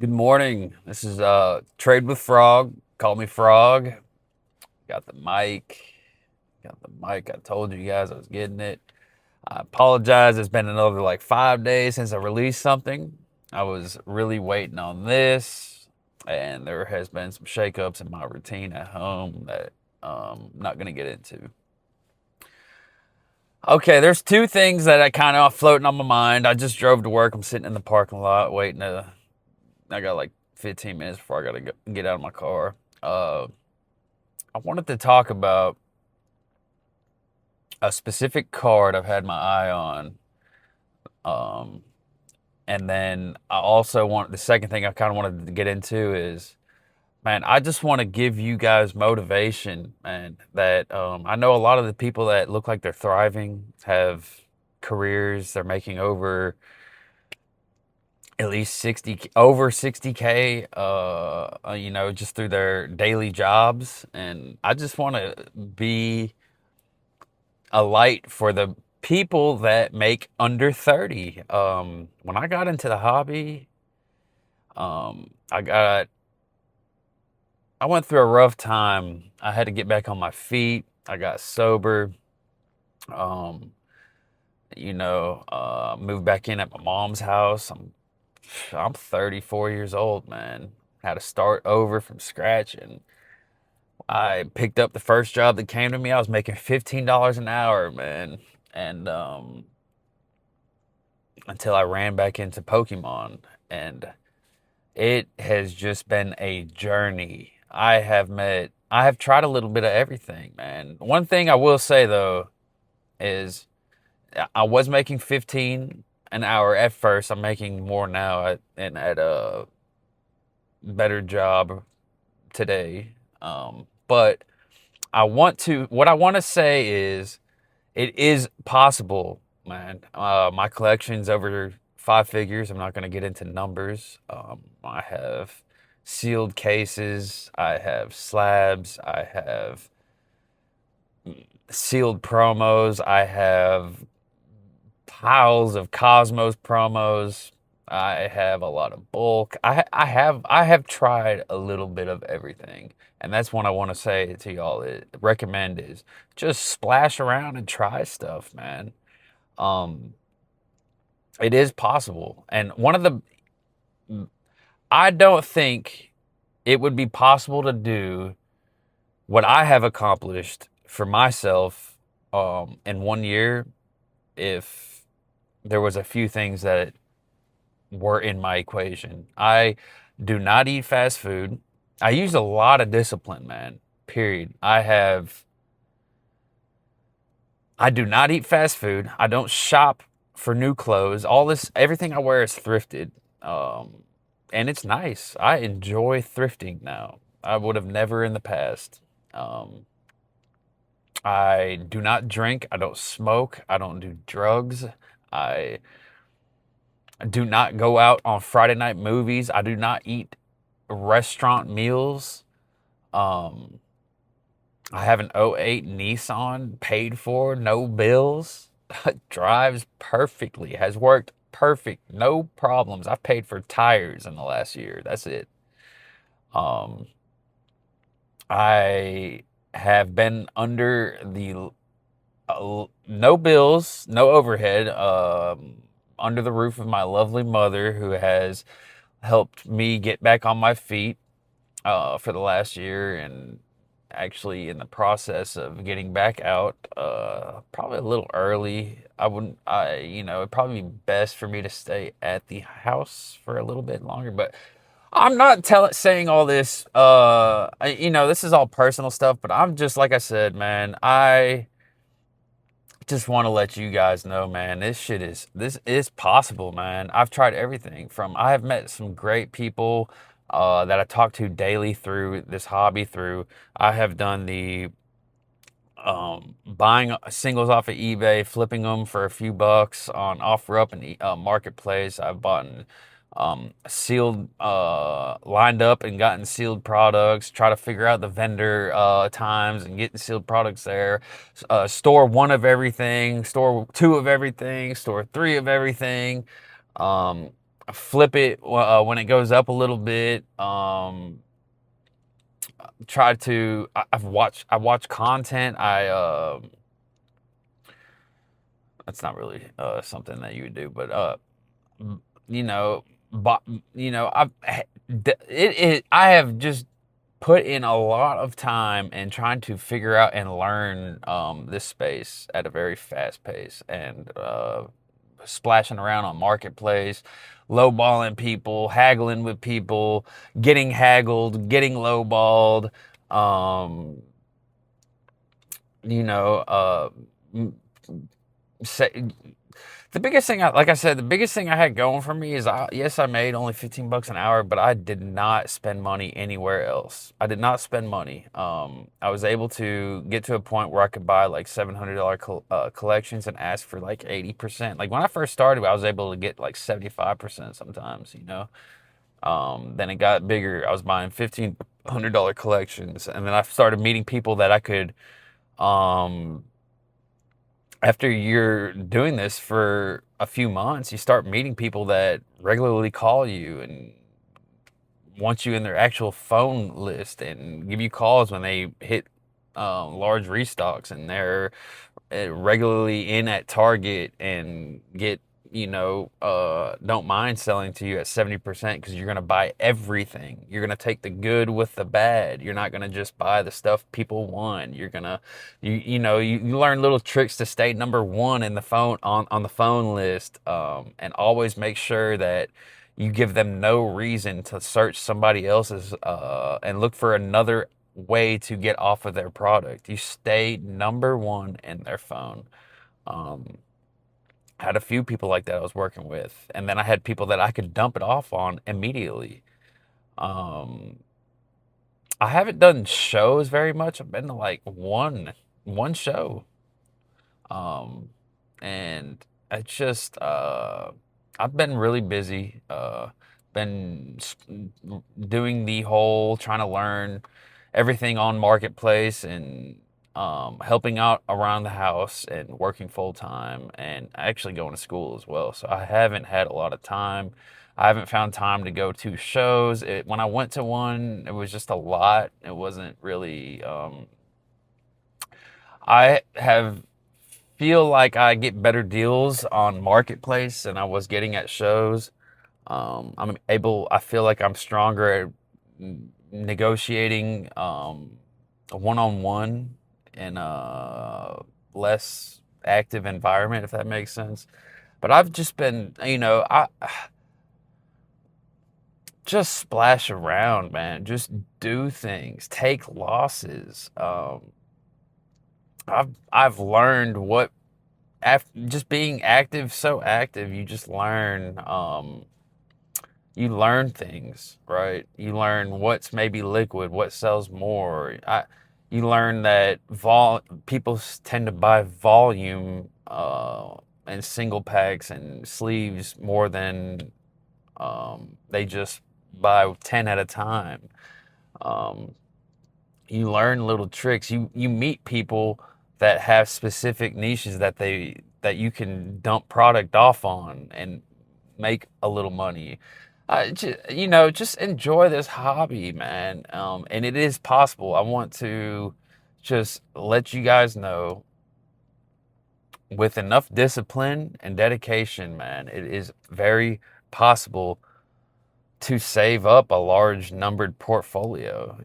Good morning. This is Trade with Frog. Call me Frog. Got the mic. Got the mic. I told you guys I was getting it. I apologize. It's been another like 5 days since I released something. I was really waiting on this, and there has been some shakeups in my routine at home that I'm not gonna get into. Okay, there's two things that I kind of floating on my mind. I just drove to work. I'm sitting in the parking lot waiting to. I got like 15 minutes before I gotta get out of my car. Uh, I wanted to talk about a specific card I've had my eye on. Um, and then I also want the second thing I kind of wanted to get into is, man, I just want to give you guys motivation, man. That I know a lot of the people that look like they're thriving have careers, they're making at least 60 over 60K just through their daily jobs, and I just want to be a light for the people that make under 30. When I got into the hobby, um I got I went through a rough time. I had to get back on my feet. I got sober. um Moved back in at my mom's house. I'm 34 years old, man. Had to start over from scratch, and I picked up the first job that came to me. I was making $15 an hour, man. And until I ran back into Pokemon, and it has just been a journey. I have tried a little bit of everything, man. One thing I will say though is I was making 15 an hour at first. I'm making more now at a better job today. But what I want to say is it is possible, man. My collection's over 5 figures. I'm not going to get into numbers. I have sealed cases. I have slabs. I have sealed promos. I have piles of Cosmos promos. I have a lot of bulk. I have tried a little bit of everything, and that's what I want to say to y'all. Recommend is just splash around and try stuff, man. Um, it is possible, and I don't think it would be possible to do what I have accomplished for myself in 1 year if there was a few things that were in my equation. I do not eat fast food. I use a lot of discipline, man. Period. I do not eat fast food. I don't shop for new clothes. Everything I wear is thrifted. Um, and it's nice. I enjoy thrifting now. I would have never in the past. Um, I do not drink. I don't smoke. I don't do drugs. I do not go out on Friday night movies. I do not eat restaurant meals. Um, I have an '08 Nissan paid for, no bills. Drives perfectly, has worked perfect, no problems. I've paid for tires in the last year. That's it. Um, I have been under the no bills, no overhead, under the roof of my lovely mother, who has helped me get back on my feet for the last year, and actually in the process of getting back out, probably a little early. I wouldn't, I, you know, It'd probably be best for me to stay at the house for a little bit longer, but I'm not saying all this, this is all personal stuff, but I'm just, like I said, man, I just want to let you guys know, man, this is possible, man. I've tried everything I have met some great people that I talk to daily through this hobby. I have done the buying singles off of eBay, flipping them for a few bucks on OfferUp and Marketplace. I've bought sealed, lined up and gotten sealed products. Try to figure out the vendor times and getting sealed products there. Store one of everything, store two of everything, store three of everything. Um, flip it when it goes up a little bit. Try to I watch content. That's not really something that you would do, but you know, but you know, I have just put in a lot of time and trying to figure out and learn this space at a very fast pace, and splashing around on marketplace, lowballing people, haggling with people, getting haggled, getting lowballed. Um, you know, say, the biggest thing, like I said, the biggest thing I had going for me is, yes, I made only $15 an hour, but I did not spend money anywhere else. I did not spend money. I was able to get to a point where I could buy like $700 collections and ask for like 80%. Like when I first started, I was able to get like 75% sometimes, you know. Then it got bigger. I was buying $1,500 collections, and then I started meeting people that I could, um, after you're doing this for a few months, you start meeting people that regularly call you and want you in their actual phone list and give you calls when they hit large restocks, and they're regularly in at Target and get, don't mind selling to you at 70% because you're going to buy everything. You're going to take the good with the bad. You're not going to just buy the stuff people want. You're going to, you learn little tricks to stay number one in the phone on the phone list, and always make sure that you give them no reason to search somebody else's and look for another way to get off of their product. You stay number one in their phone. Um, had a few people like that I was working with, and then I had people that I could dump it off on immediately. Um, I haven't done shows very much. I've been to like one show, um, and it's just I've been really busy. Been doing the whole trying to learn everything on marketplace, and helping out around the house and working full time, and actually going to school as well. So I haven't had a lot of time. I haven't found time to go to shows. When I went to one, it was just a lot. It wasn't really. I have feel like I get better deals on marketplace than I was getting at shows. I feel like I'm stronger at negotiating one on one in a less active environment, if that makes sense. But I've just been, I just splash around, man. Just do things, take losses. I've learned what, after just being active, so active, you just learn. You learn things, right? You learn what's maybe liquid, what sells more. You learn that people tend to buy volume and single packs and sleeves more than they just buy 10 at a time. Um, you learn little tricks. You meet people that have specific niches that you can dump product off on and make a little money. Just enjoy this hobby, man. And it is possible. I want to just let you guys know, with enough discipline and dedication, man, it is very possible to save up a large numbered portfolio,